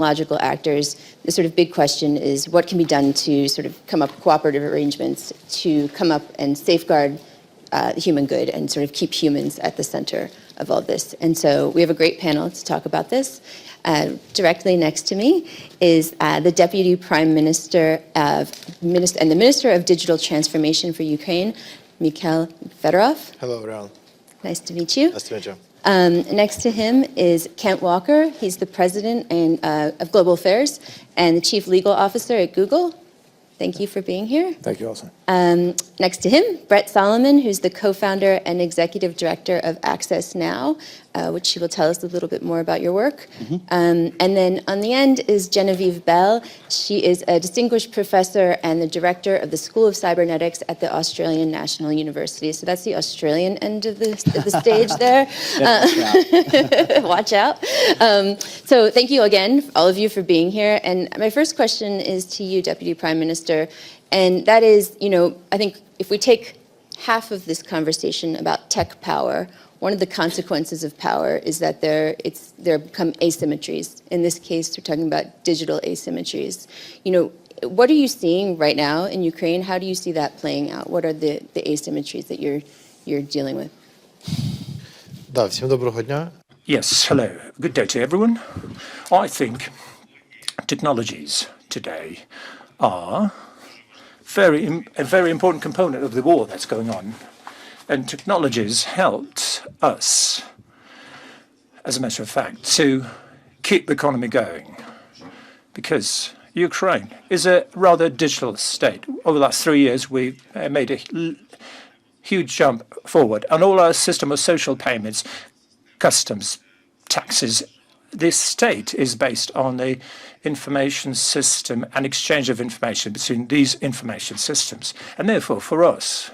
technological actors, the sort of big question is what can be done to sort of come up with cooperative arrangements to come up and safeguard the human good and sort of keep humans at the center of all this. And so we have a great panel to talk about this. Directly next to me is the Deputy Prime Minister and the Minister of Digital Transformation for Ukraine, Mikhail Fedorov. Hello, everyone. Nice to meet you. Nice to meet you. Next to him is Kent Walker. He's the President of Global Affairs and the Chief Legal Officer at Google. Thank you for being here. Thank you also. Next to him, Brett Solomon, who's the co-founder and executive director of Access Now, which he will tell us a little bit more about your work. And then on the end is Genevieve Bell. She is a distinguished professor and the director of the School of Cybernetics at the Australian National University. So that's the Australian end of the stage there. Watch out. So thank you again, all of you, for being here. And my first question is to you, Deputy Prime Minister. And that is, I think if we take half of this conversation about tech power, one of the consequences of power is that there become asymmetries. In this case, we're talking about digital asymmetries. What are you seeing right now in Ukraine? How do you see that playing out? What are the asymmetries that you're dealing with? Да, всем доброго дня. Yes, hello. Good day to everyone. I think technologies today are a very important component of the war that's going on. And technologies helped us, as a matter of fact, to keep the economy going. Because Ukraine is a rather digital state. Over the last 3 years, we've made a huge jump forward. And all our system of social payments, customs, taxes, this state is based on the information system and exchange of information between these information systems. And therefore, for us,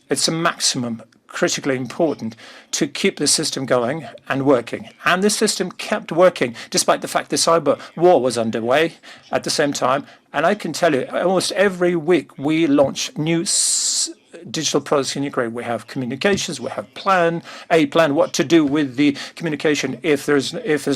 it's a maximum critically important to keep the system going and working. And this system kept working despite the fact the cyber war was underway at the same time. And I can tell you, almost every week we launch new digital products in Ukraine. We have communications, we have a plan what to do with the communication if there's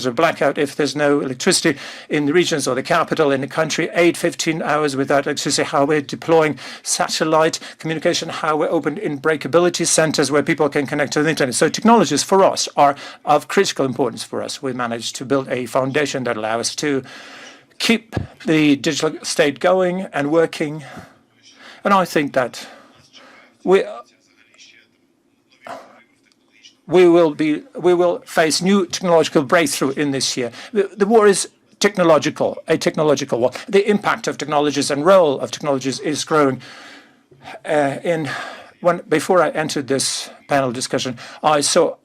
a blackout, if there's no electricity in the regions or the capital in the country, 15 hours without electricity, how we're deploying satellite communication, how we're open in breakability centers where people can connect to the internet. So technologies for us are of critical importance for us. We managed to build a foundation that allows us to keep the digital state going and working. And I think that we will face new technological breakthrough in this year. The war is a technological war. The impact of technologies and role of technologies is growing. Before I entered this panel discussion, I saw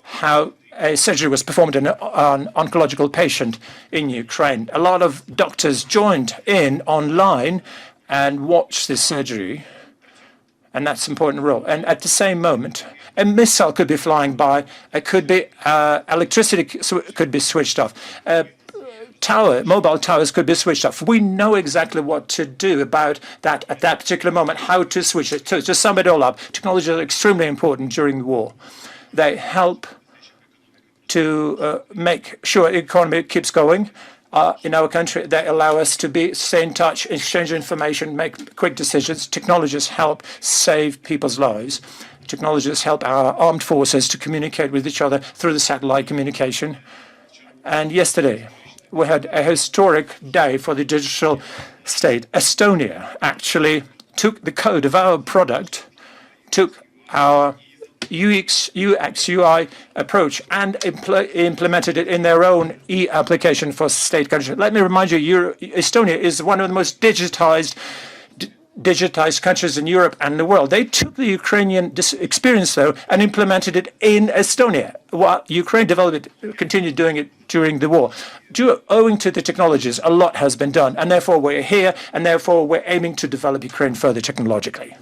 how a surgery was performed on an oncological patient in Ukraine. A lot of doctors joined in online and watched this surgery. And that's an important role. And at the same moment, a missile could be flying by. It could be electricity could be switched off. Mobile towers could be switched off. We know exactly what to do about that at that particular moment, how to switch it. So to sum it all up, technologies are extremely important during the war. They help to make sure the economy keeps going. In our country, they allow us to stay in touch, exchange information, make quick decisions. Technologies help save people's lives. Technologies help our armed forces to communicate with each other through the satellite communication. And yesterday, we had a historic day for the digital state. Estonia actually took the code of our product, took our UX, UI approach and implemented it in their own e-application for state countries. Let me remind you, Estonia is one of the most digitized countries in Europe and the world. They took the Ukrainian experience, though, and implemented it in Estonia, while Ukraine developed it, continued doing it during the war. Owing to the technologies, a lot has been done, and therefore we're here, and therefore we're aiming to develop Ukraine further technologically.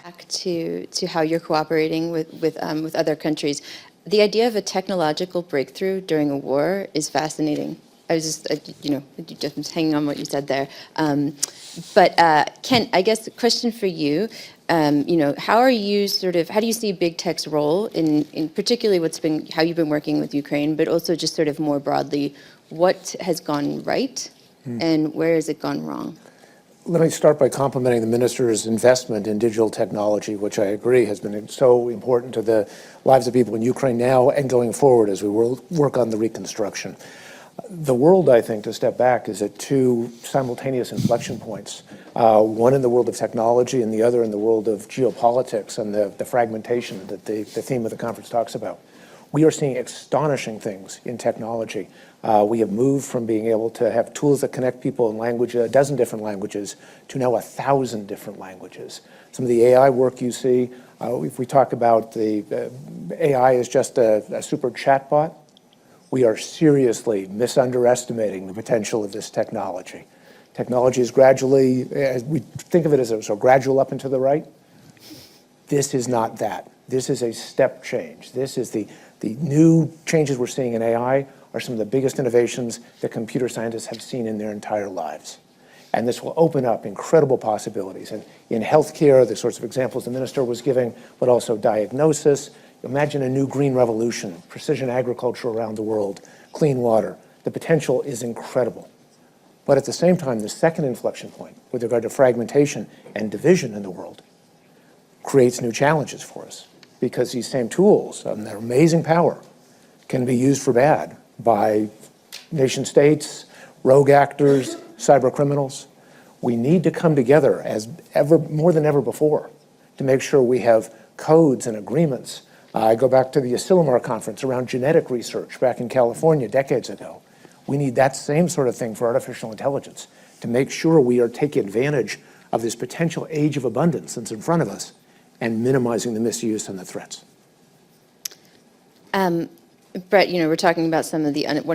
Back to how you're cooperating with other countries. The idea of a technological breakthrough during a war is fascinating. I was just hanging on what you said there. But Kent, I guess the question for you, how are you how do you see big tech's role in particularly how you've been working with Ukraine, but also just sort of more broadly, what has gone right and where has it gone wrong? Let me start by complimenting the minister's investment in digital technology, which I agree has been so important to the lives of people in Ukraine now and going forward as we work on the reconstruction. The world, I think, to step back, is at two simultaneous inflection points, one in the world of technology and the other in the world of geopolitics and the fragmentation that the theme of the conference talks about. We are seeing astonishing things in technology. We have moved from being able to have tools that connect people in a dozen different languages to now 1,000 different languages. Some of the AI work you see, if we talk about the AI is just a super chatbot, we are seriously misunderestimating the potential of this technology. Technology is gradually, we think of it as a gradual up and to the right. This is not that. This is a step change. This is the new changes we're seeing in AI are some of the biggest innovations that computer scientists have seen in their entire lives. And this will open up incredible possibilities. And in healthcare, the sorts of examples the minister was giving, but also diagnosis. Imagine a new green revolution, precision agriculture around the world, clean water. The potential is incredible. But at the same time, the second inflection point with regard to fragmentation and division in the world creates new challenges for us, because these same tools and their amazing power can be used for bad by nation states, rogue actors, cyber criminals. We need to come together as more than ever before to make sure we have codes and agreements. I go back to the Asilomar conference around genetic research back in California decades ago. We need that same sort of thing for artificial intelligence to make sure we are taking advantage of this potential age of abundance that's in front of us and minimizing the misuse and the threats. Brett, we're talking about one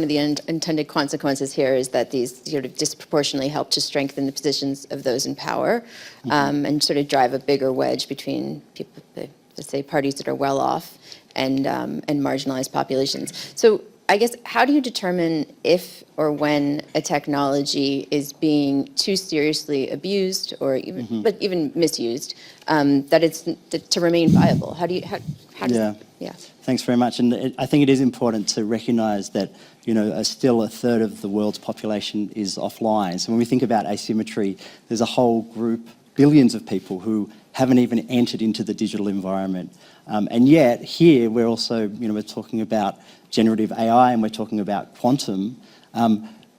of the unintended consequences here is that these sort of disproportionately help to strengthen the positions of those in power, and sort of drive a bigger wedge between people, let's say, parties that are well off and marginalized populations. So I guess, how do you determine if or when a technology is being too seriously abused or even misused, that it's to remain viable? How does Yeah. Thanks very much. And I think it is important to recognise that, still a third of the world's population is offline. So when we think about asymmetry, there's a whole group, billions of people who haven't even entered into the digital environment. And yet here we're also, we're talking about generative AI and we're talking about quantum.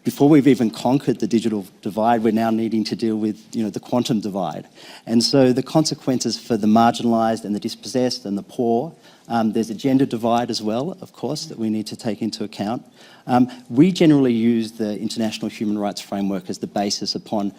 Before we've even conquered the digital divide, we're now needing to deal with, the quantum divide. And so the consequences for the marginalised and the dispossessed and the poor, there's a gender divide as well, of course, that we need to take into account. We generally use the International Human Rights Framework as the basis upon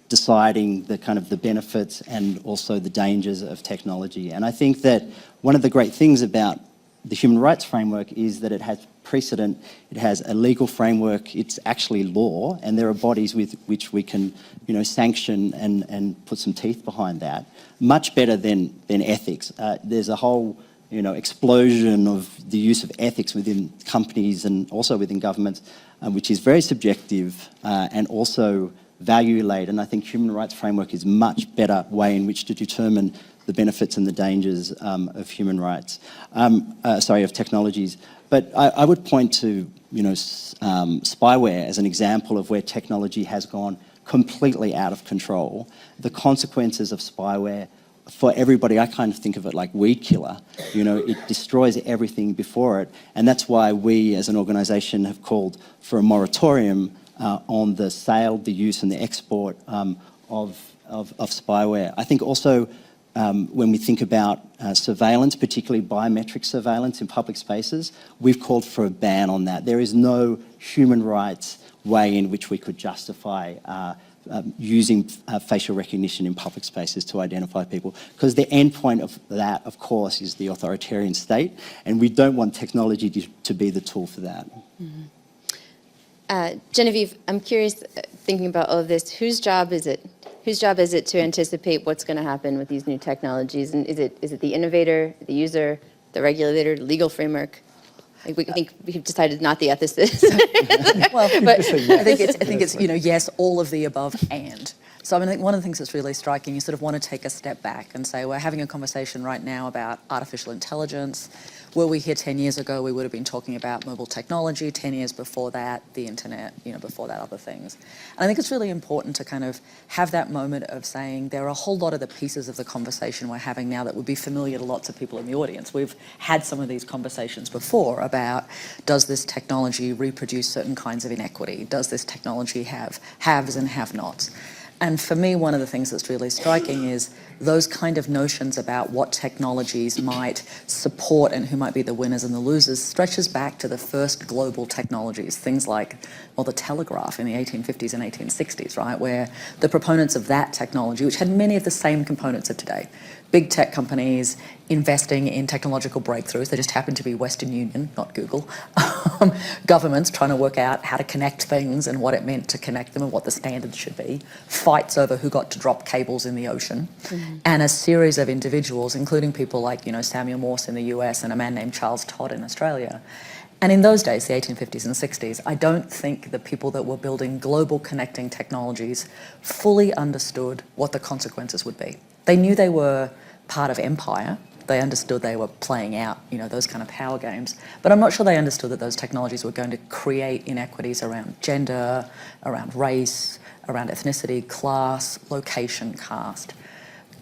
deciding the benefits and also the dangers of technology. And I think that one of the great things about the Human Rights Framework is that it has precedent, it has a legal framework, it's actually law, and there are bodies with which we can, sanction and put some teeth behind that. Much better than ethics. There's a whole, explosion of the use of ethics within companies and also within governments, which is very subjective and also value-laden. And I think Human Rights Framework is a much better way in which to determine the benefits and the dangers of human rights, of technologies. But I would point to, spyware as an example of where technology has gone completely out of control. The consequences of spyware for everybody, I kind of think of it like weed killer. It destroys everything before it. And that's why we as an organisation have called for a moratorium on the sale, the use and the export of spyware. I think also when we think about surveillance, particularly biometric surveillance in public spaces, we've called for a ban on that. There is no human rights way in which we could justify using facial recognition in public spaces to identify people, because the end point of that, of course, is the authoritarian state, and we don't want technology to be the tool for that. Genevieve, I'm curious, thinking about all of this, whose job is it? Whose job is it to anticipate what's going to happen with these new technologies? And is it the innovator, the user, the regulator, the legal framework? I think we've decided not the ethicist. Well, but I think it's yes, all of the above and. So I think one of the things that's really striking, you sort of want to take a step back and say, we're having a conversation right now about artificial intelligence. Were we here 10 years ago, we would have been talking about mobile technology. 10 years before that, the internet, before that, other things. And I think it's really important to kind of have that moment of saying there are a whole lot of the pieces of the conversation we're having now that would be familiar to lots of people in the audience. We've had some of these conversations before about, does this technology reproduce certain kinds of inequity? Does this technology have haves and have-nots? And for me, one of the things that's really striking is those kind of notions about what technologies might support and who might be the winners and the losers stretches back to the first global technologies, things like, well, the telegraph in the 1850s and 1860s, right, where the proponents of that technology, which had many of the same components of today, big tech companies investing in technological breakthroughs. They just happen to be Western Union, not Google. Governments trying to work out how to connect things and what it meant to connect them and what the standards should be. Fights over who got to drop cables in the ocean. Mm-hmm. And a series of individuals, including people like, Samuel Morse in the US and a man named Charles Todd in Australia. And in those days, the 1850s and 60s, I don't think the people that were building global connecting technologies fully understood what the consequences would be. They knew they were part of empire. They understood they were playing out, those kind of power games. But I'm not sure they understood that those technologies were going to create inequities around gender, around race, around ethnicity, class, location, caste.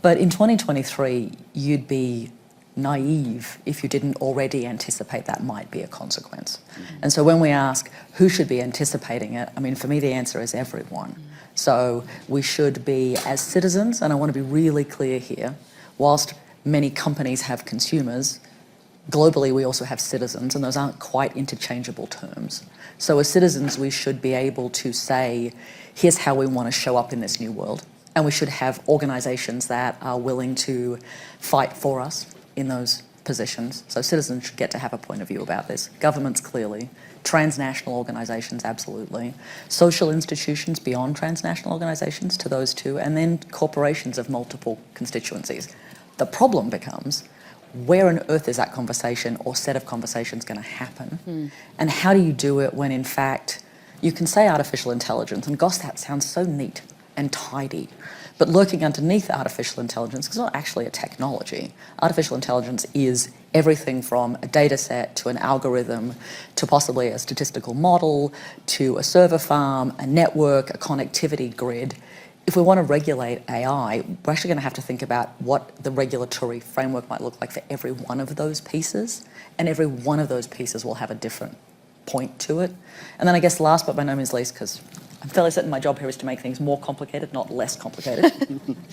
But in 2023, you'd be naive if you didn't already anticipate that might be a consequence. Mm-hmm. And so when we ask who should be anticipating it, for me the answer is everyone. Mm-hmm. So we should be, as citizens, and I want to be really clear here, whilst many companies have consumers, globally we also have citizens, and those aren't quite interchangeable terms. So as citizens, we should be able to say, here's how we want to show up in this new world. And we should have organisations that are willing to fight for us in those positions. So citizens should get to have a point of view about this. Governments, clearly. Transnational organisations, absolutely. Social institutions beyond transnational organisations, to those two. And then corporations of multiple constituencies. The problem becomes, where on earth is that conversation or set of conversations going to happen? Mm. And how do you do it when, in fact, you can say artificial intelligence, and gosh, that sounds so neat and tidy. But lurking underneath artificial intelligence is not actually a technology. Artificial intelligence is everything from a data set to an algorithm to possibly a statistical model to a server farm, a network, a connectivity grid. If we want to regulate AI, we're actually going to have to think about what the regulatory framework might look like for every one of those pieces. And every one of those pieces will have a different point to it. And then I guess last but by no means least, because I'm fairly certain my job here is to make things more complicated, not less complicated.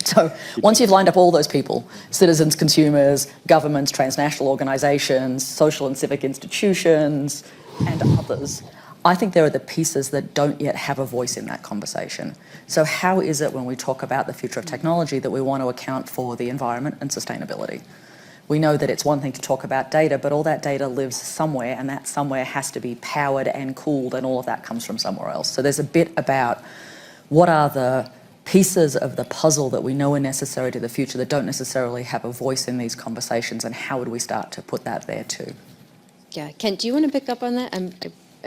So once you've lined up all those people, citizens, consumers, governments, transnational organisations, social and civic institutions, and others, I think there are the pieces that don't yet have a voice in that conversation. So how is it when we talk about the future of technology that we want to account for the environment and sustainability? We know that it's one thing to talk about data, but all that data lives somewhere, and that somewhere has to be powered and cooled, and all of that comes from somewhere else. So there's a bit about what are the pieces of the puzzle that we know are necessary to the future that don't necessarily have a voice in these conversations, and how would we start to put that there too? Yeah, Kent, do you want to pick up on that?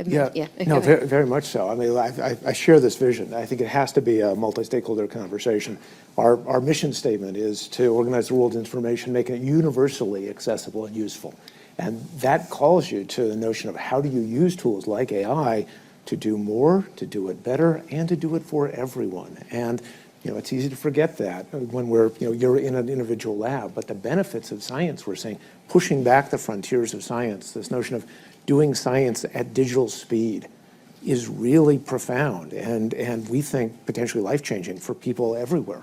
No, very much so. I share this vision. I think it has to be a multi-stakeholder conversation. Our mission statement is to organize the world's information, making it universally accessible and useful. And that calls you to the notion of how do you use tools like AI to do more, to do it better, and to do it for everyone. And it's easy to forget that when you're in an individual lab, but the benefits of science, we're saying, pushing back the frontiers of science, this notion of doing science at digital speed is really profound and we think potentially life-changing for people everywhere.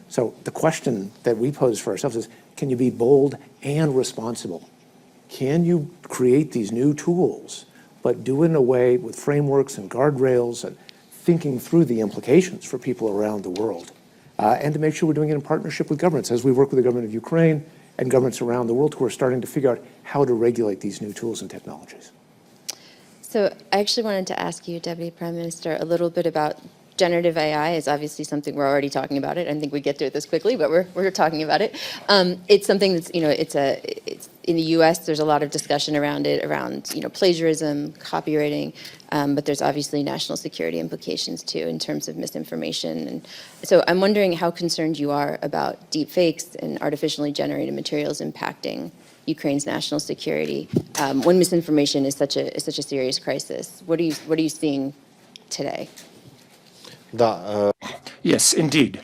So the question that we pose for ourselves is, can you be bold and responsible? Can you create these new tools, but do it in a way with frameworks and guardrails and thinking through the implications for people around the world? And to make sure we're doing it in partnership with governments, as we work with the government of Ukraine and governments around the world who are starting to figure out how to regulate these new tools and technologies. So I actually wanted to ask you, Deputy Prime Minister, a little bit about generative AI. Is obviously something we're already talking about it. I don't think we get to it this quickly, but we're talking about it. It's something that's, in the U.S., there's a lot of discussion around it, around plagiarism, copywriting, but there's obviously national security implications too in terms of misinformation. And so I'm wondering how concerned you are about deepfakes and artificially generated materials impacting Ukraine's national security when misinformation is such a serious crisis. What are you seeing today? Да, Yes, indeed.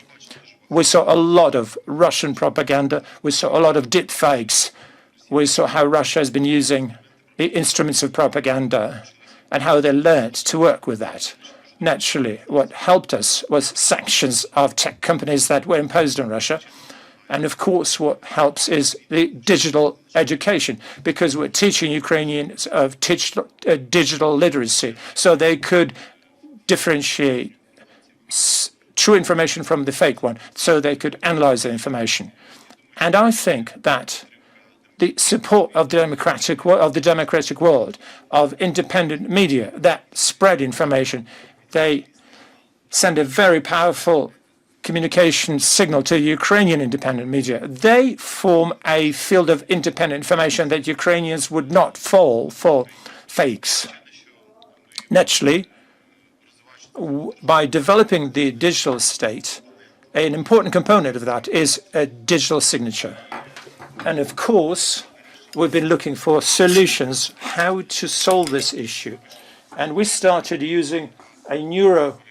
We saw a lot of Russian propaganda. We saw a lot of deepfakes. We saw how Russia has been using the instruments of propaganda and how they learned to work with that. Naturally, what helped us was sanctions of tech companies that were imposed on Russia. And of course, what helps is the digital education, because we're teaching Ukrainians of digital literacy so they could differentiate true information from the fake one, so they could analyze the information. And I think that the support of the democratic world, of independent media that spread information, they send a very powerful communication signal to Ukrainian independent media. They form a field of independent information that Ukrainians would not fall for fakes. Naturally, by developing the digital state, an important component of that is a digital signature. And of course, we've been looking for solutions, how to solve this issue. And we started using a neural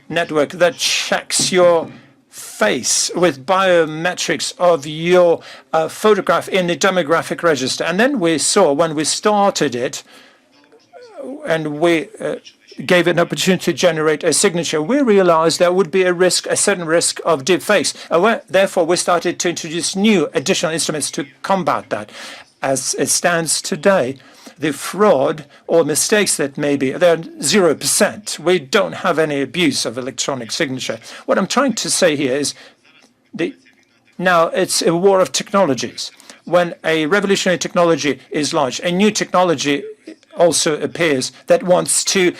network that checks your face with biometrics of your photograph in the demographic register. And then we saw, when we started it, and we gave it an opportunity to generate a signature, we realized there would be a certain risk of deepfakes. Therefore, we started to introduce new additional instruments to combat that. As it stands today, the fraud or mistakes that may be, they're 0%. We don't have any abuse of electronic signature. What I'm trying to say here is now it's a war of technologies. When a revolutionary technology is launched, a new technology also appears that wants to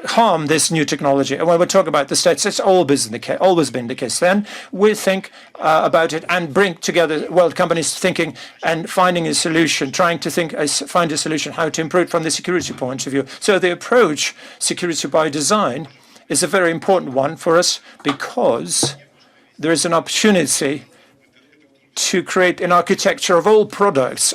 harm this new technology. And when we talk about the states, it's always been the case. Then we think about it and bring together world companies thinking and finding a solution, trying to find a solution how to improve from the security point of view. So the approach, security by design, is a very important one for us because there is an opportunity to create an architecture of all products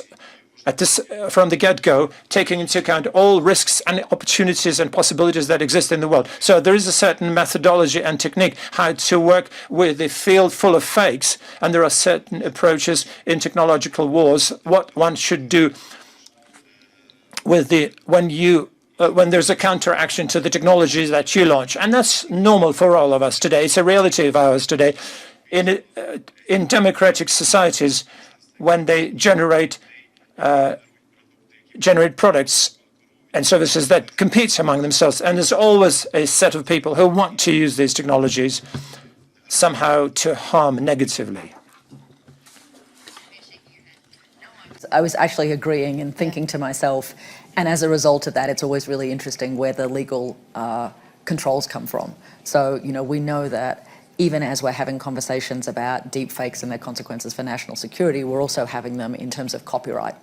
from the get-go, taking into account all risks and opportunities and possibilities that exist in the world. So there is a certain methodology and technique how to work with a field full of fakes, and there are certain approaches in technological wars, what one should do with when there's a counteraction to the technologies that you launch. And that's normal for all of us today. It's a reality of ours today. In democratic societies, when they generate products and services that compete among themselves. And there's always a set of people who want to use these technologies somehow to harm negatively. I was actually agreeing and thinking to myself, and as a result of that, it's always really interesting where the legal controls come from. So, we know that even as we're having conversations about deepfakes and their consequences for national security, we're also having them in terms of copyright.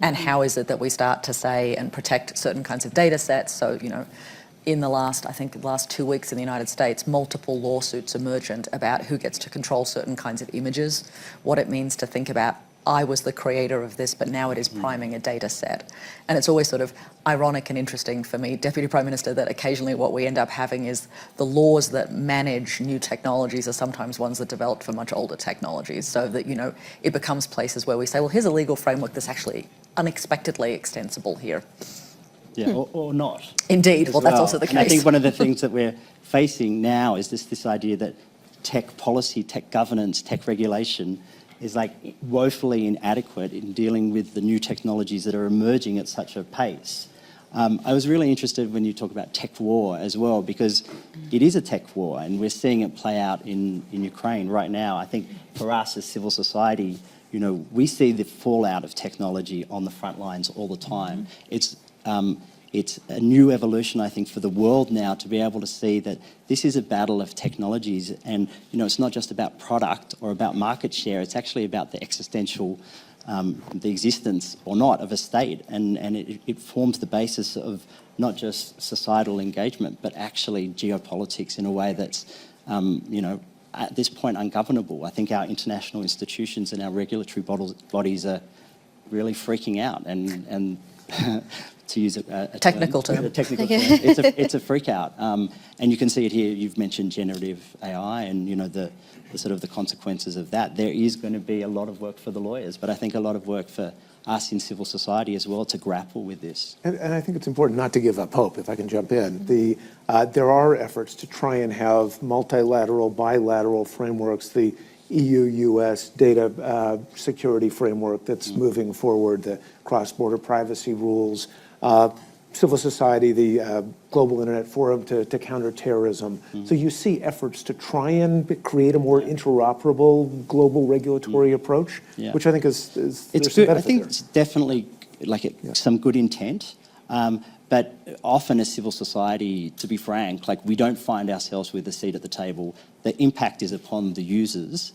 And how is it that we start to say and protect certain kinds of data sets? So, in the last 2 weeks in the United States, multiple lawsuits emergent about who gets to control certain kinds of images, what it means to think about, I was the creator of this, but now it is priming a data set. And it's always sort of ironic and interesting for me, Deputy Prime Minister, that occasionally what we end up having is the laws that manage new technologies are sometimes ones that developed for much older technologies, so that, it becomes places where we say, well, here's a legal framework that's actually unexpectedly extensible here. Yeah, or not. Indeed. Well, that's also the case. And I think one of the things that we're facing now is this idea that tech policy, tech governance, tech regulation is woefully inadequate in dealing with the new technologies that are emerging at such a pace. I was really interested when you talk about tech war as well, because it is a tech war and we're seeing it play out in Ukraine right now. I think for us as civil society, we see the fallout of technology on the front lines all the time. It's a new evolution, I think, for the world now to be able to see that this is a battle of technologies, and it's not just about product or about market share. It's actually about the existential the existence or not of a state, and it forms the basis of not just societal engagement, but actually geopolitics in a way that's, at this point ungovernable. I think our international institutions and our regulatory bodies are really freaking out, and to use a technical term. It's a freak out, and you can see it here. You've mentioned generative AI, and the sort of the consequences of that. There is going to be a lot of work for the lawyers, but I think a lot of work for us in civil society as well to grapple with this. And I think it's important not to give up hope, if I can jump in. There are efforts to try and have multilateral, bilateral frameworks, the EU-US data security framework that's moving forward, the cross-border privacy rules, civil society, the Global Internet Forum to counter terrorism. So you see efforts to try and create a more interoperable global regulatory approach, which I think is it's good. I think it's definitely some good intent. But often as civil society, to be frank, we don't find ourselves with a seat at the table. The impact is upon the users.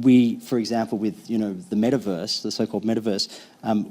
We, for example, with the metaverse, the so-called metaverse,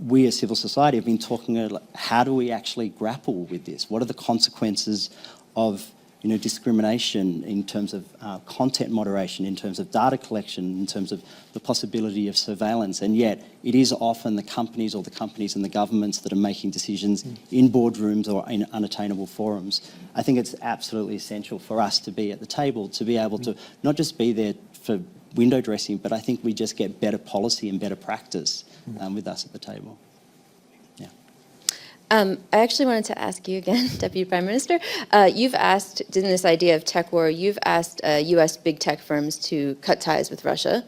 we as civil society have been talking about how do we actually grapple with this? What are the consequences of discrimination in terms of content moderation, in terms of data collection, in terms of the possibility of surveillance, and yet it is often the companies and the governments that are making decisions in boardrooms or in unattainable forums. I think it's absolutely essential for us to be at the table, to be able to not just be there for window dressing, but I think we just get better policy and better practice with us at the table. I actually wanted to ask you again, Deputy Prime Minister, you've asked, in this idea of tech war, you've asked U.S. big tech firms to cut ties with Russia,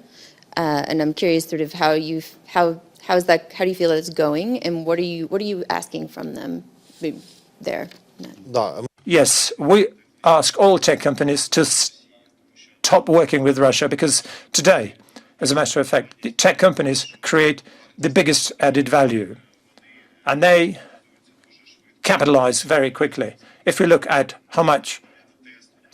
and I'm curious sort of how do you feel that it's going, and what are you asking from them there? Yes, we ask all tech companies to stop working with Russia because today, as a matter of fact, the tech companies create the biggest added value, and they capitalize very quickly. If we look at how much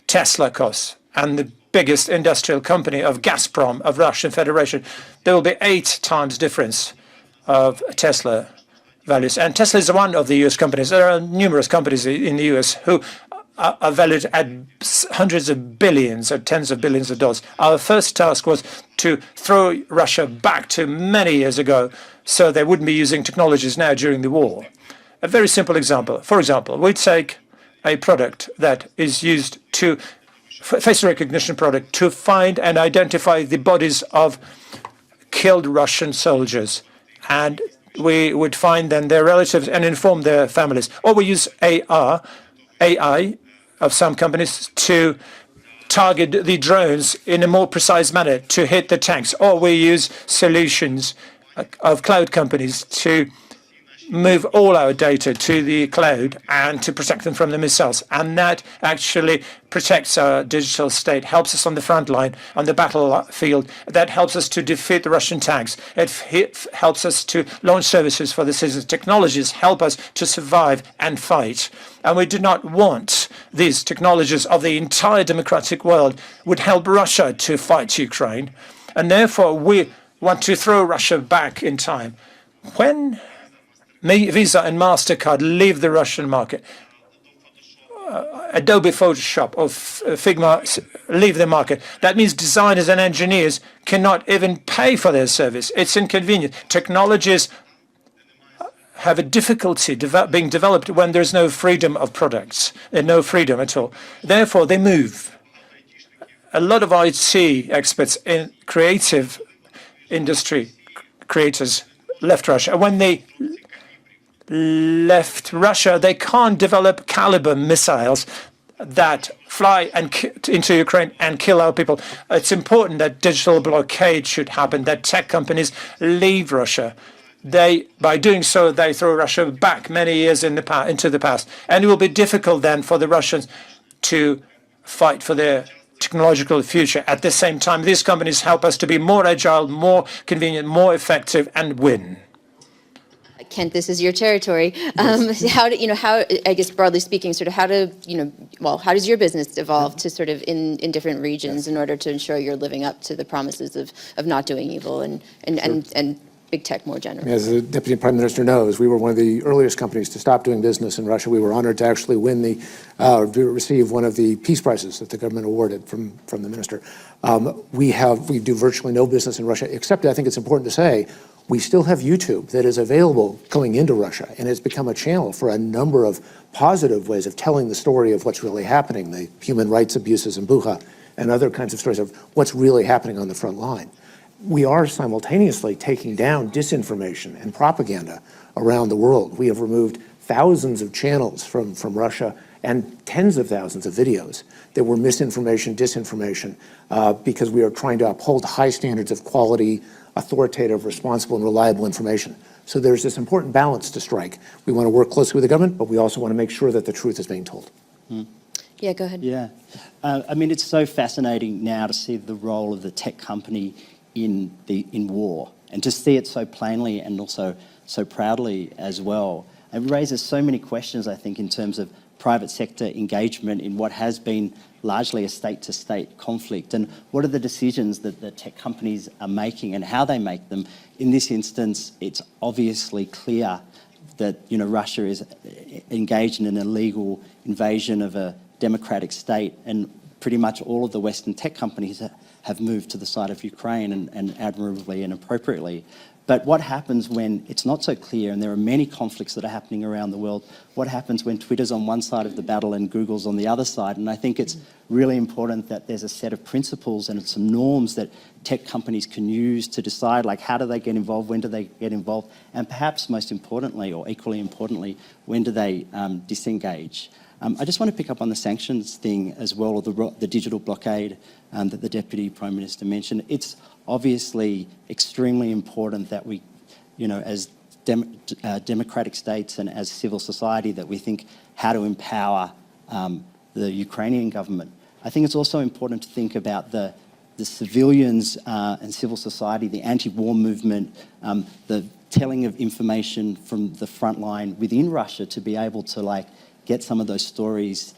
Tesla costs and the biggest industrial company of Gazprom of Russian Federation, there will be 8 times difference of Tesla values. And Tesla is one of the US companies. There are numerous companies in the US who are valued at hundreds of billions or tens of billions of dollars. Our first task was to throw Russia back to many years ago so they wouldn't be using technologies now during the war. A very simple example. For example, we take a product that is used to, face recognition product, to find and identify the bodies of killed Russian soldiers. And we would find then their relatives and inform their families. Or we use AI of some companies to target the drones in a more precise manner to hit the tanks. Or we use solutions of cloud companies to move all our data to the cloud and to protect them from the missiles. And that actually protects our digital state, helps us on the front line, on the battlefield. That helps us to defeat the Russian tanks. It helps us to launch services for the citizens. Technologies help us to survive and fight. And we do not want these technologies of the entire democratic world would help Russia to fight Ukraine. And therefore, we want to throw Russia back in time. When Visa and MasterCard leave the Russian market, Adobe Photoshop or Figma leave the market, that means designers and engineers cannot even pay for their service. It's inconvenient. Technologies have a difficulty being developed when there's no freedom of products and no freedom at all. Therefore, they move. A lot of IT experts in creative industry creators left Russia. When they left Russia, they can't develop caliber missiles that fly into Ukraine and kill our people. It's important that digital blockade should happen, that tech companies leave Russia. By doing so, they throw Russia back many years into the past. And it will be difficult then for the Russians to fight for their technological future. At the same time, these companies help us to be more agile, more convenient, more effective, and win. Kent, this is your territory. How I guess broadly speaking, sort of how does your business evolve to sort of in different regions in order to ensure you're living up to the promises of not doing evil and big tech more generally? As the Deputy Prime Minister knows, we were one of the earliest companies to stop doing business in Russia. We were honored to actually receive one of the peace prizes that the government awarded from the minister. We do virtually no business in Russia, except I think it's important to say, we still have YouTube that is available going into Russia, and has become a channel for a number of positive ways of telling the story of what's really happening, the human rights abuses in Bucha, and other kinds of stories of what's really happening on the front line. We are simultaneously taking down disinformation and propaganda around the world. We have removed thousands of channels from Russia and tens of thousands of videos that were misinformation, disinformation, because we are trying to uphold high standards of quality, authoritative, responsible, and reliable information. So there's this important balance to strike. We want to work closely with the government, but we also want to make sure that the truth is being told. Yeah, go ahead. Yeah. I mean, it's so fascinating now to see the role of the tech company in war, and to see it so plainly and also so proudly as well. It raises so many questions, I think, in terms of private sector engagement in what has been largely a state-to-state conflict, and what are the decisions that the tech companies are making and how they make them. In this instance, it's obviously clear that Russia is engaged in an illegal invasion of a democratic state, and pretty much all of the Western tech companies have moved to the side of Ukraine, and admirably and appropriately. But what happens when it's not so clear and there are many conflicts that are happening around the world? What happens when Twitter's on one side of the battle and Google's on the other side? And I think it's really important that there's a set of principles and some norms that tech companies can use to decide, like, how do they get involved, when do they get involved, and perhaps most importantly, or equally importantly, when do they disengage? I just want to pick up on the sanctions thing as well, or the digital blockade that the Deputy Prime Minister mentioned. It's obviously extremely important that we, as democratic states and as civil society, that we think how to empower the Ukrainian government. I think it's also important to think about the civilians and civil society, the anti-war movement, the telling of information from the front line within Russia, to be able to get some of those stories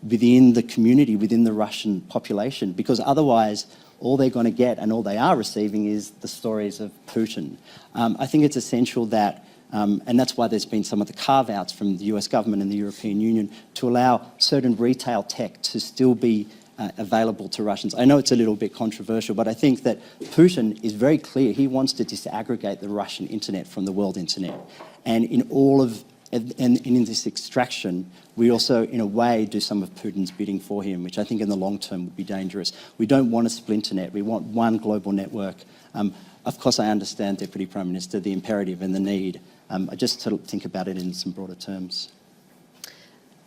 within the community, within the Russian population, because otherwise all they're going to get, and all they are receiving, is the stories of Putin. I think it's essential that, and that's why there's been some of the carve-outs from the US government and the European Union to allow certain retail tech to still be available to Russians. I know it's a little bit controversial, but I think that Putin is very clear. He wants to disaggregate the Russian internet from the world internet. And in this extraction, we also, in a way, do some of Putin's bidding for him, which I think in the long term would be dangerous. We don't want a splinter net. We want one global network. Of course, I understand, Deputy Prime Minister, the imperative and the need. I just sort of think about it in some broader terms.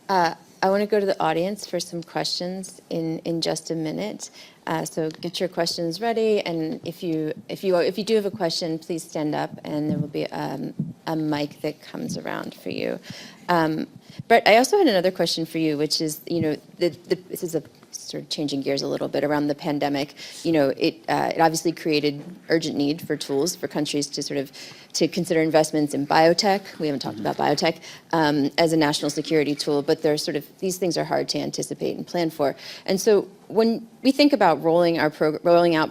I want to go to the audience for some questions in just a minute. So get your questions ready, and if you do have a question, please stand up, and there will be a mic that comes around for you. Brett, I also had another question for you, which is, this is a sort of changing gears a little bit around the pandemic. It obviously created urgent need for tools for countries to consider investments in biotech. We haven't talked about biotech as a national security tool, but these things are hard to anticipate and plan for. And so when we think about rolling out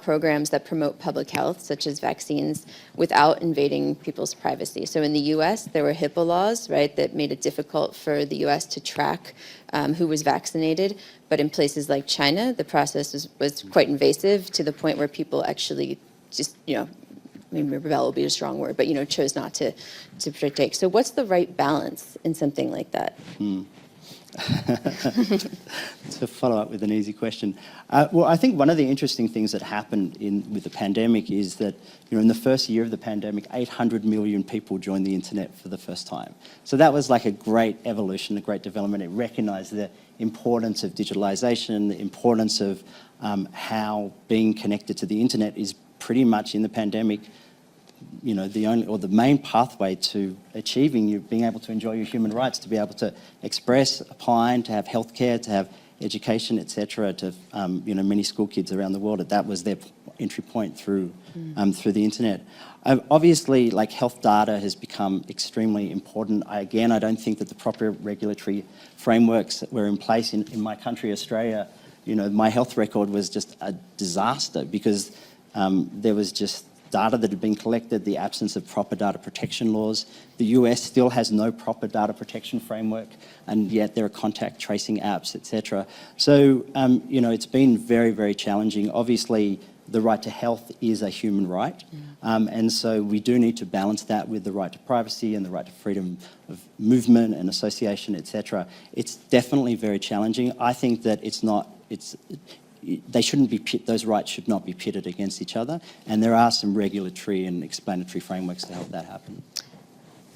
programs that promote public health, such as vaccines, without invading people's privacy. So in the US, there were HIPAA laws, right, that made it difficult for the US to track who was vaccinated. But in places like China, the process was quite invasive, to the point where people actually just, rebel would be a strong word, but, chose not to partake. So what's the right balance in something like that? To follow up with an easy question. Well, I think one of the interesting things that happened with the pandemic is that, in the first year of the pandemic, 800 million people joined the internet for the first time. So that was like a great evolution, a great development. It recognised the importance of digitalisation, the importance of how being connected to the internet is pretty much in the pandemic, the main pathway to achieving being able to enjoy your human rights, to be able to express, opine, to have healthcare, to have education, etc. To many school kids around the world, that was their entry point through the internet. Obviously, health data has become extremely important. I don't think that the proper regulatory frameworks that were in place in my country, Australia. My health record was just a disaster, because there was just data that had been collected, the absence of proper data protection laws. The US still has no proper data protection framework, and yet there are contact tracing apps, etc. So, it's been very, very challenging. Obviously, the right to health is a human right, and so we do need to balance that with the right to privacy and the right to freedom of movement and association, etc. It's definitely very challenging. I think that they shouldn't be those rights should not be pitted against each other, and there are some regulatory and explanatory frameworks to help that happen.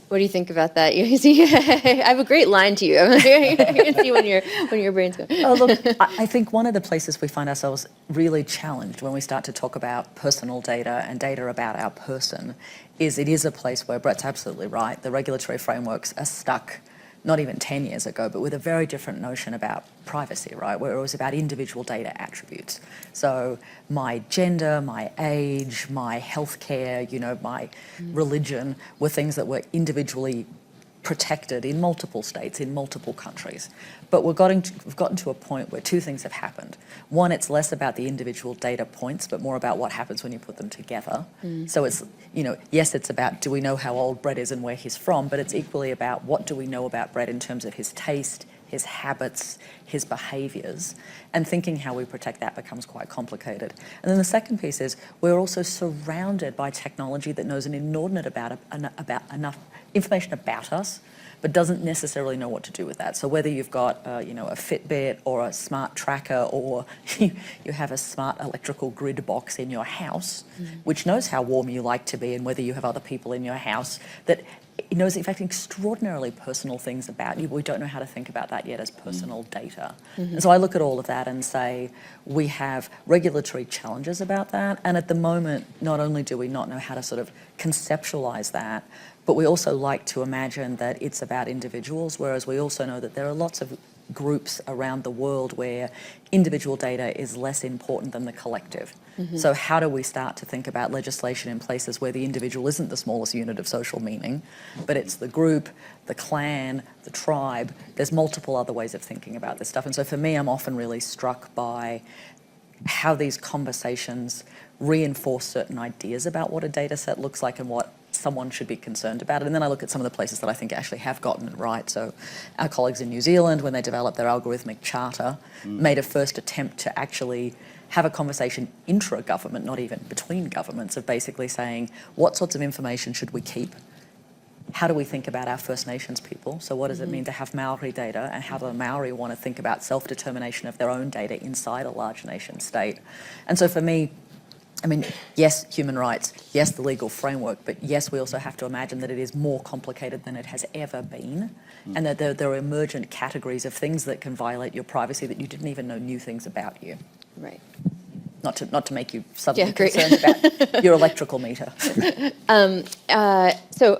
What do you think about that? You see, I have a great line to you. You can see when your brain's going. Oh, look, I think one of the places we find ourselves really challenged when we start to talk about personal data and data about our person is it is a place where Brett's absolutely right. The regulatory frameworks are stuck not even 10 years ago, but with a very different notion about privacy, right? Where it was about individual data attributes. So my gender, my age, my healthcare, my religion were things that were individually protected in multiple states, in multiple countries. But we've gotten to a point where two things have happened. One, it's less about the individual data points, but more about what happens when you put them together. So it's, yes, it's about do we know how old Brett is and where he's from, but it's equally about what do we know about Brett in terms of his taste, his habits, his behaviours, and thinking how we protect that becomes quite complicated. And then the second piece is we're also surrounded by technology that knows an inordinate about enough information about us, but doesn't necessarily know what to do with that. So whether you've got a Fitbit or a smart tracker, or you have a smart electrical grid box in your house, which knows how warm you like to be and whether you have other people in your house, that it knows, in fact, extraordinarily personal things about you, but we don't know how to think about that yet as personal data. And so I look at all of that and say, we have regulatory challenges about that, and at the moment, not only do we not know how to sort of conceptualize that, but we also like to imagine that it's about individuals, whereas we also know that there are lots of groups around the world where individual data is less important than the collective. So how do we start to think about legislation in places where the individual isn't the smallest unit of social meaning, but it's the group, the clan, the tribe? There's multiple other ways of thinking about this stuff. And so for me, I'm often really struck by how these conversations reinforce certain ideas about what a data set looks like and what someone should be concerned about it. And then I look at some of the places that I think actually have gotten it right. So our colleagues in New Zealand, when they developed their algorithmic charter, made a first attempt to actually have a conversation intra-government, not even between governments, of basically saying, what sorts of information should we keep? How do we think about our First Nations people? So what does it mean to have Maori data, and how do the Maori want to think about self-determination of their own data inside a large nation state? And so for me, I mean, yes, human rights, yes, the legal framework, but yes, we also have to imagine that it is more complicated than it has ever been, and that there are emergent categories of things that can violate your privacy that you didn't even know new things about you. Right. Not to make you suddenly concerned about your electrical meter. So,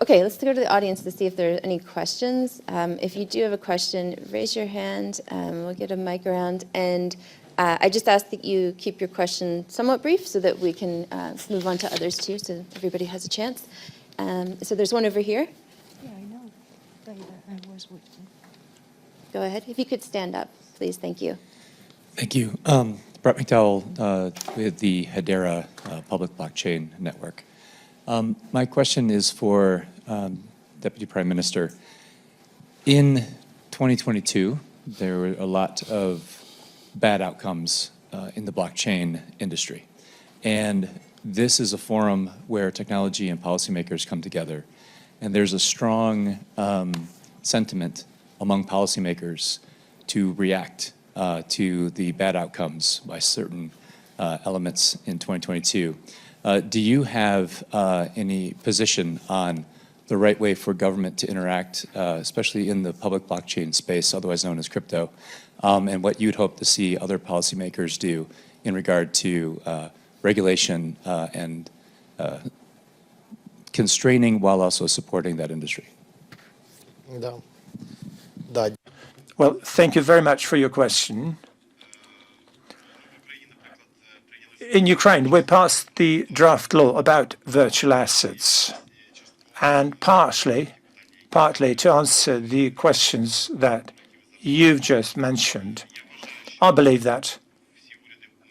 okay, let's go to the audience to see if there are any questions. If you do have a question, raise your hand. We'll get a mic around. And I just ask that you keep your question somewhat brief so that we can move on to others too, so everybody has a chance. So there's one over here. Yeah, I know. I was with you. Go ahead. If you could stand up, please. Thank you. Thank you. Brett McDowell with the Hedera Public Blockchain Network. My question is for Deputy Prime Minister. In 2022, there were a lot of bad outcomes in the blockchain industry. And this is a forum where technology and policymakers come together. And there's a strong sentiment among policymakers to react to the bad outcomes by certain elements in 2022. Do you have any position on the right way for government to interact, especially in the public blockchain space, otherwise known as crypto, and what you'd hope to see other policymakers do in regard to regulation and constraining while also supporting that industry? Well, thank you very much for your question. In Ukraine, we passed the draft law about virtual assets, and partly to answer the questions that you've just mentioned. I believe that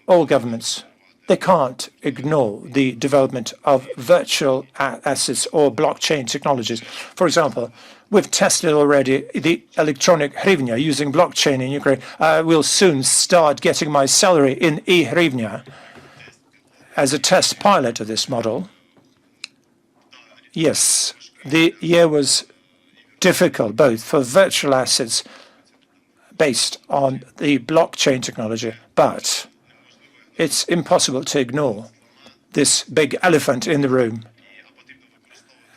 all governments they can't ignore the development of virtual assets or blockchain technologies. For example, we've tested already the electronic hryvnia using blockchain in Ukraine. I will soon start getting my salary in e-hryvnia as a test pilot of this model. Yes, the year was difficult, both for virtual assets based on the blockchain technology, but it's impossible to ignore this big elephant in the room.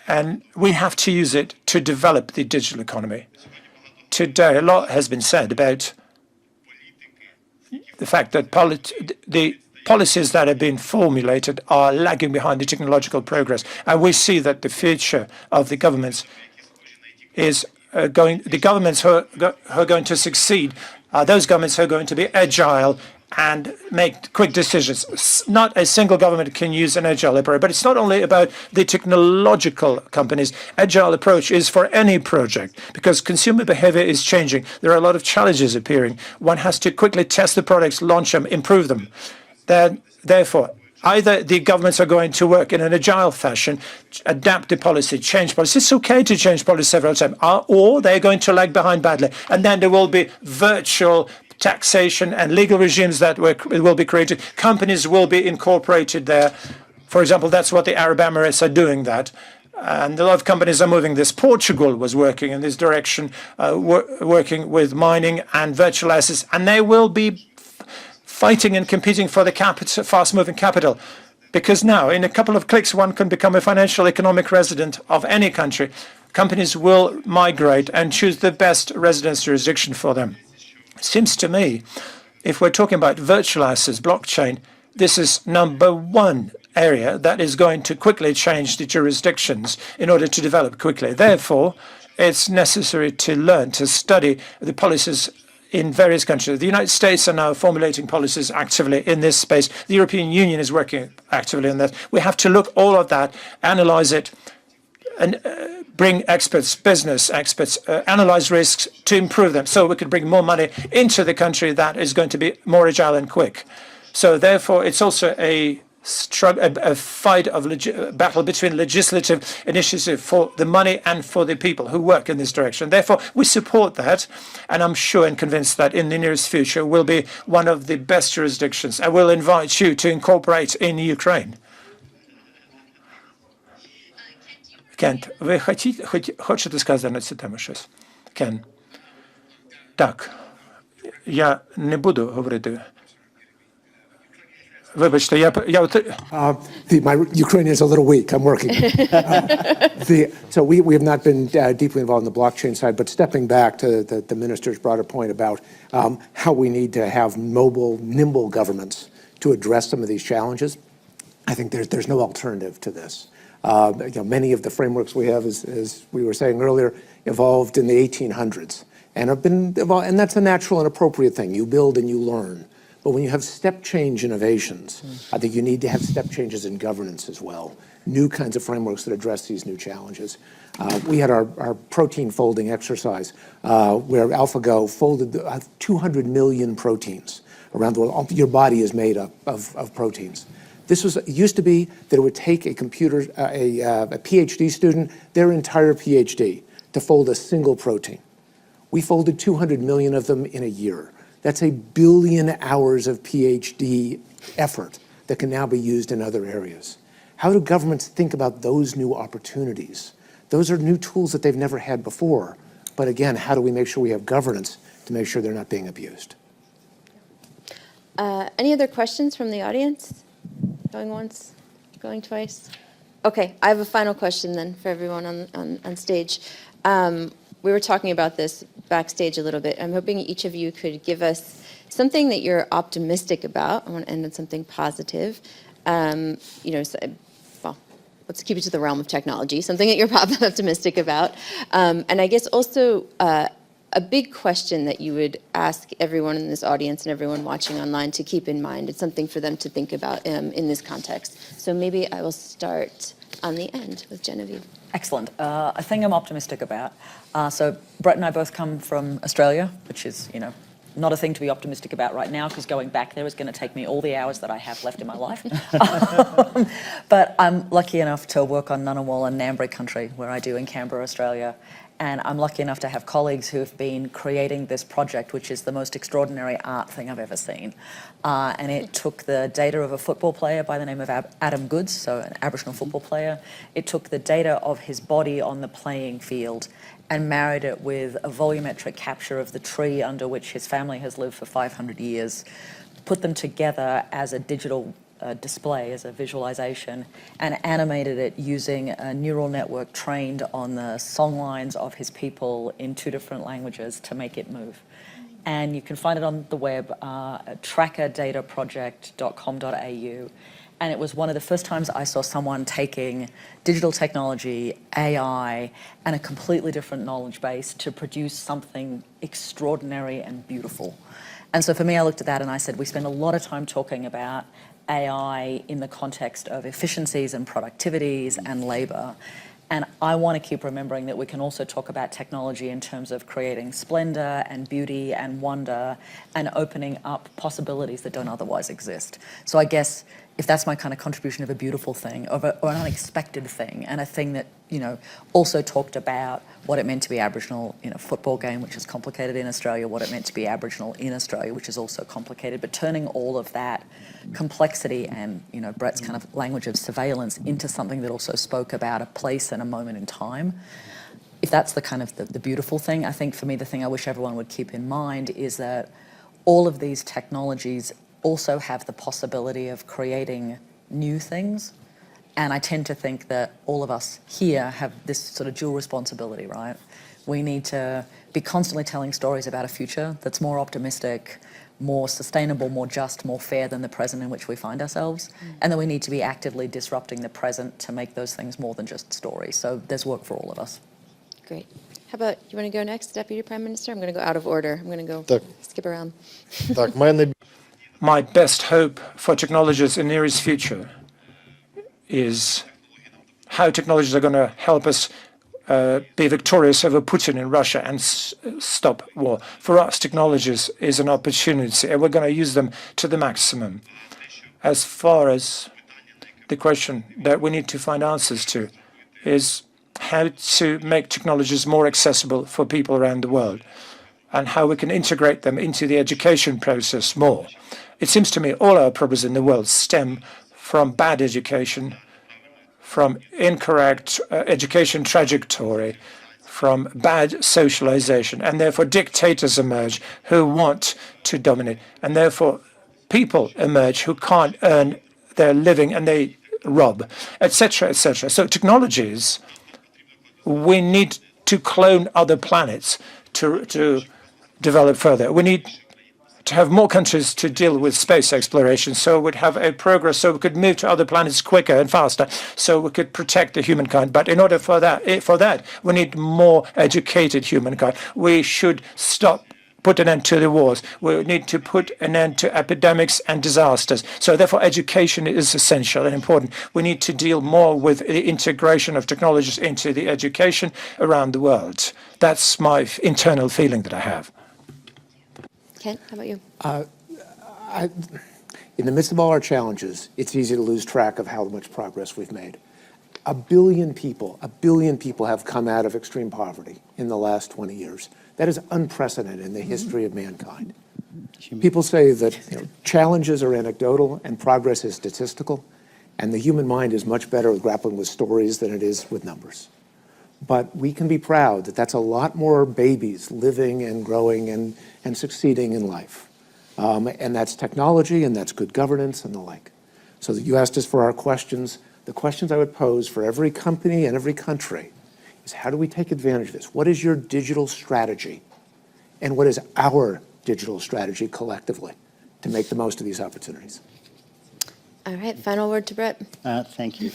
And we have to use it to develop the digital economy. Today, a lot has been said about the fact that the policies that have been formulated are lagging behind the technological progress. And we see that the future of the governments is the governments who are going to succeed are those governments who are going to be agile and make quick decisions. Not a single government can use an agile approach, but it's not only about the technological companies. Agile approach is for any project because consumer behavior is changing. There are a lot of challenges appearing. One has to quickly test the products, launch them, improve them. Therefore, either the governments are going to work in an agile fashion, adapt the policy, change policy. It's okay to change policy several times, or they're going to lag behind badly. And then there will be virtual taxation and legal regimes that will be created. Companies will be incorporated there. For example, that's what the Arab Emirates are doing that. And a lot of companies are moving this. Portugal was working in this direction, working with mining and virtual assets, and they will be fighting and competing for the capital, fast-moving capital. Because now, in a couple of clicks, one can become a financial economic resident of any country. Companies will migrate and choose the best residence jurisdiction for them. It seems to me, if we're talking about virtual assets, blockchain, this is number one area that is going to quickly change the jurisdictions in order to develop quickly. Therefore, it's necessary to learn, to study the policies in various countries. The United States are now formulating policies actively in this space. The European Union is working actively on that. We have to look all of that, analyze it, and bring experts, business experts, analyze risks to improve them so we could bring more money into the country that is going to be more agile and quick. So therefore, it's also a fight of battle between legislative initiative for the money and for the people who work in this direction. Therefore, we support that, and I'm sure and convinced that in the nearest future will be one of the best jurisdictions. I will invite you to incorporate in Ukraine. Кент, ви хочете сказати на цю тему щось? Кен. Так. Я не буду говорити. Вибачте, my Ukrainian is a little weak. I'm working. So we have not been deeply involved in the blockchain side, but stepping back to the minister's broader point about how we need to have mobile, nimble governments to address some of these challenges, I think there's no alternative to this. Many of the frameworks we have, as we were saying earlier, evolved in the 1800s and have been evolved, and that's a natural and appropriate thing. You build and you learn. But when you have step change innovations, I think you need to have step changes in governance as well. New kinds of frameworks that address these new challenges. We had our protein folding exercise where AlphaGo folded 200 million proteins around the world. Your body is made up of proteins. It used to be that it would take a PhD student, their entire PhD, to fold a single protein. We folded 200 million of them in a year. That's 1 billion hours of PhD effort that can now be used in other areas. How do governments think about those new opportunities? Those are new tools that they've never had before. But again, how do we make sure we have governance to make sure they're not being abused? Any other questions from the audience? Going once, going twice? Okay, I have a final question then for everyone on stage. We were talking about this backstage a little bit. I'm hoping each of you could give us something that you're optimistic about. I want to end on something positive. Well, let's keep it to the realm of technology, something that you're optimistic about. And I guess also a big question that you would ask everyone in this audience and everyone watching online to keep in mind. It's something for them to think about in this context. So maybe I will start on the end with Genevieve. Excellent. A thing I'm optimistic about. So Brett and I both come from Australia, which is, not a thing to be optimistic about right now, because going back there is going to take me all the hours that I have left in my life. But I'm lucky enough to work on Ngunnawal and Ngambri country, where I do in Canberra, Australia. And I'm lucky enough to have colleagues who have been creating this project, which is the most extraordinary art thing I've ever seen. And it took the data of a football player by the name of Adam Goodes, so an Aboriginal football player. It took the data of his body on the playing field and married it with a volumetric capture of the tree under which his family has lived for 500 years, put them together as a digital display, as a visualization, and animated it using a neural network trained on the song lines of his people in 2 different languages to make it move. And you can find it on the web, trackerdataproject.com.au. And it was one of the first times I saw someone taking digital technology, AI, and a completely different knowledge base to produce something extraordinary and beautiful. And so for me, I looked at that and I said, we spend a lot of time talking about AI in the context of efficiencies and productivities and labor. And I want to keep remembering that we can also talk about technology in terms of creating splendor and beauty and wonder and opening up possibilities that don't otherwise exist. So I guess if that's my kind of contribution of a beautiful thing, or an unexpected thing, and a thing that, also talked about what it meant to be Aboriginal in a football game, which is complicated in Australia, what it meant to be Aboriginal in Australia, which is also complicated, but turning all of that complexity and, Brett's kind of language of surveillance into something that also spoke about a place and a moment in time. If that's the kind of the beautiful thing, I think for me, the thing I wish everyone would keep in mind is that all of these technologies also have the possibility of creating new things. And I tend to think that all of us here have this sort of dual responsibility, right? We need to be constantly telling stories about a future that's more optimistic, more sustainable, more just, more fair than the present in which we find ourselves. And then we need to be actively disrupting the present to make those things more than just stories. So there's work for all of us. Great. How about, you want to go next, Deputy Prime Minister? I'm going to go out of order. I'm going to go skip around. My best hope for technologies in nearest future is how technologies are going to help us be victorious over Putin in Russia and stop war. For us, technologies is an opportunity, and we're going to use them to the maximum. As far as the question that we need to find answers to is how to make technologies more accessible for people around the world and how we can integrate them into the education process more. It seems to me all our problems in the world stem from bad education, from incorrect education trajectory, from bad socialization, and therefore dictators emerge who want to dominate, and therefore people emerge who can't earn their living and they rob, etc., etc. So technologies, we need to clone other planets to develop further. We need to have more countries to deal with space exploration, so we'd have a progress, so we could move to other planets quicker and faster, so we could protect the humankind. But in order for that, we need more educated humankind. We should put an end to the wars. We need to put an end to epidemics and disasters. So therefore, education is essential and important. We need to deal more with the integration of technologies into the education around the world. That's my internal feeling that I have. Ken, how about you? In the midst of all our challenges, it's easy to lose track of how much progress we've made. 1 billion people have come out of extreme poverty in the last 20 years. That is unprecedented in the history of mankind. People say that challenges are anecdotal and progress is statistical, and the human mind is much better at grappling with stories than it is with numbers. But we can be proud that that's a lot more babies living and growing and succeeding in life. And that's technology, and that's good governance and the like. So that you asked us for our questions. The questions I would pose for every company and every country is, how do we take advantage of this? What is your digital strategy? And what is our digital strategy collectively to make the most of these opportunities? All right, final word to Brett. Thank you.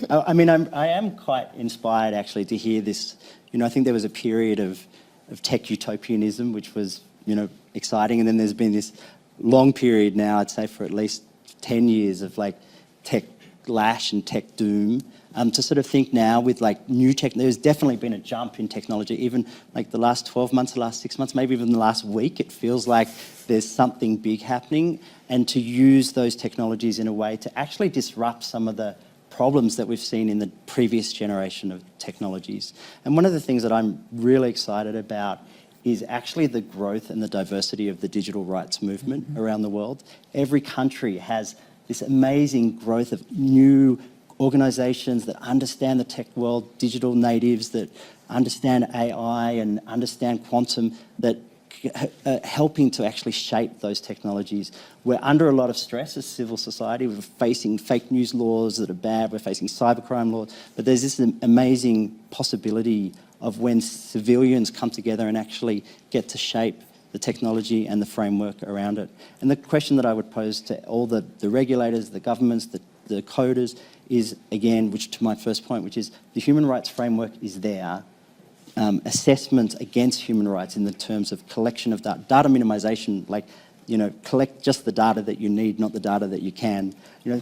I am quite inspired actually to hear this. I think there was a period of tech utopianism, which was, exciting. And then there's been this long period now, I'd say for at least 10 years of tech lash and tech doom. To sort of think now with like new tech, there's definitely been a jump in technology, even like the last 12 months, the last 6 months, maybe even the last week, it feels like there's something big happening, and to use those technologies in a way to actually disrupt some of the problems that we've seen in the previous generation of technologies. And one of the things that I'm really excited about is actually the growth and the diversity of the digital rights movement around the world. Every country has this amazing growth of new organizations that understand the tech world, digital natives that understand AI and understand quantum, that are helping to actually shape those technologies. We're under a lot of stress as civil society. We're facing fake news laws that are bad. We're facing cybercrime laws. But there's this amazing possibility of when civilians come together and actually get to shape the technology and the framework around it. And the question that I would pose to all the regulators, the governments, the coders is, again, which to my first point, which is the human rights framework is there. Assessments against human rights in the terms of collection of data minimization, like, collect just the data that you need, not the data that you can.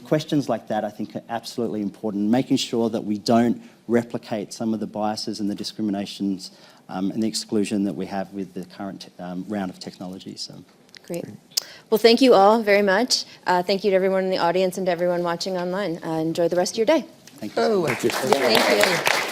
Questions like that I think are absolutely important, making sure that we don't replicate some of the biases and the discriminations and the exclusion that we have with the current round of technology. So. Great. Well, thank you all very much. Thank you to everyone in the audience and to everyone watching online. Enjoy the rest of your day. Thank you. Thank you.